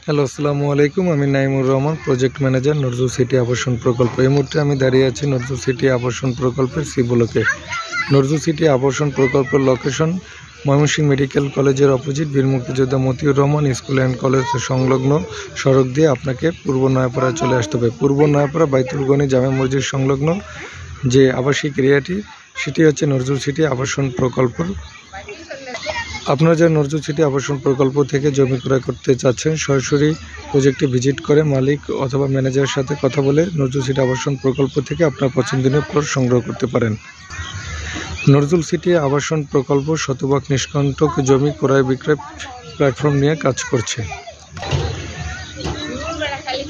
Hello, আসসালামু আলাইকুম। আমি Naimur Rahman, project manager, Nazrul city আবাসন প্রকল্প। এই মুহূর্তে আমি দাঁড়িয়ে আছি নজরুল সিটি আবাসন প্রকল্পের সি ব্লকে। নজরুল সিটি আবাসন প্রকল্পের লোকেশন ময়মনসিংহ মেডিকেল কলেজের অপোজিট বীর মুক্তিযোদ্ধা Motiur Rahman school and college সংলগ্ন সড়ক দিয়ে আপনাকে পূর্ব নয়াপাড়া চলে আসতে হবে। পূর্ব নয়াপাড়া বাইতুল গনি জামে মসজিদ সংলগ্ন যে আবাসিক এরিয়াটি, সেটি হচ্ছে নজরুল সিটি আবাসন প্রকল্প। আপনারা যারা নজরুল সিটি আবাসন প্রকল্প থেকে জমি ক্রয় করতে চাচ্ছেন, সরাসরি প্রজেক্টে ভিজিট করে মালিক অথবা ম্যানেজারের সাথে কথা বলে নজরুল সিটি আবাসন প্রকল্প থেকে আপনার পছন্দনীয় প্লট সংগ্রহ করতে পারেন। নজরুল সিটি আবাসন প্রকল্প শতভাগ নিষ্কণ্টক জমি ক্রয় বিক্রয় প্ল্যাটফর্ম নিয়ে কাজ করছে।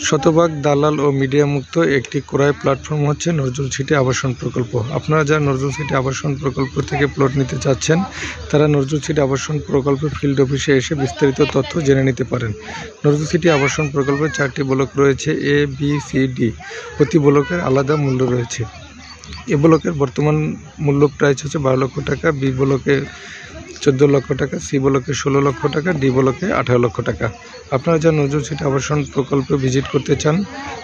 শতভাগ দালাল ও মিডিয়া মুক্ত একটি ক্রয় প্ল্যাটফর্ম হচ্ছে নজরুল সিটি আবাসন প্রকল্প। আপনারা যারা নজরুল সিটি আবাসন প্রকল্প থেকে প্লট নিতে চাচ্ছেন, তারা নজরুল সিটি আবাসন প্রকল্পের ফিল্ড অফিসে এসে বিস্তারিত তথ্য জেনে নিতে পারেন। নজরুল সিটি আবাসন প্রকল্পের 4টি ব্লক রয়েছে, এ, বি, সি, ডি। প্রতি ব্লকের আলাদা মূল্য রয়েছে। এ ব্লকের বর্তমান মূল্য প্রাইস হচ্ছে 12 লক্ষ টাকা, বি ব্লকে 14 লক্ষ টাকা, সি ব্লকে 16 লক্ষ টাকা, ডি ব্লকে 18 লক্ষ টাকা। আপনারা যারা নজরুল সিটি আবাসন প্রকল্পে ভিজিট করতে চান,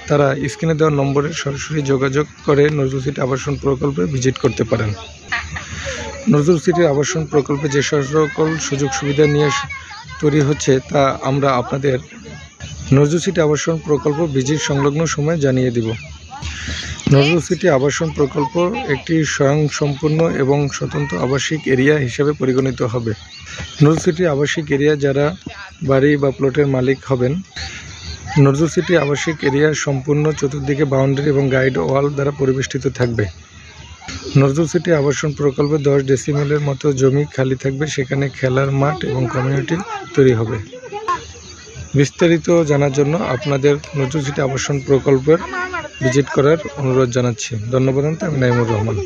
তারা স্ক্রিনে দেওয়া নম্বরে সরাসরি যোগাযোগ করে নজরুল সিটি আবাসন প্রকল্পে ভিজিট করতে পারেন। নজরুল সিটি আবাসন প্রকল্পে যে সকল সুযোগ সুবিধা নিয়ে তৈরি হচ্ছে, তা আমরা আপনাদের নজরুল সিটি আবাসন প্রকল্প ভিজিট সংলগ্ন সময় জানিয়ে দিব। নজরুল সিটি আবাসন প্রকল্প একটি স্বয়ংসম্পূর্ণ এবং স্বতন্ত্র আবাসিক এরিয়া হিসেবে পরিগণিত হবে। নজরুল সিটি আবাসিক এরিয়া যারা বাড়ি বা প্লটের মালিক হবেন, নজরুল সিটি আবাসিক এরিয়ার সম্পূর্ণ চতুর্দিকে বাউন্ডারি এবং গাইড ওয়াল দ্বারা পরিবেষ্টিত থাকবে। নজরুল সিটি আবাসন প্রকল্পে 10 ডেসিমেলের মতো জমি খালি থাকবে, সেখানে খেলার মাঠ এবং কমিউনিটি তৈরি হবে। বিস্তারিত জানার জন্য আপনাদের নজরুল সিটি আবাসন প্রকল্পের ভিজিট করার অনুরোধ জানাচ্ছি। ধন্যবাদ। আমি নাইমুর রহমান।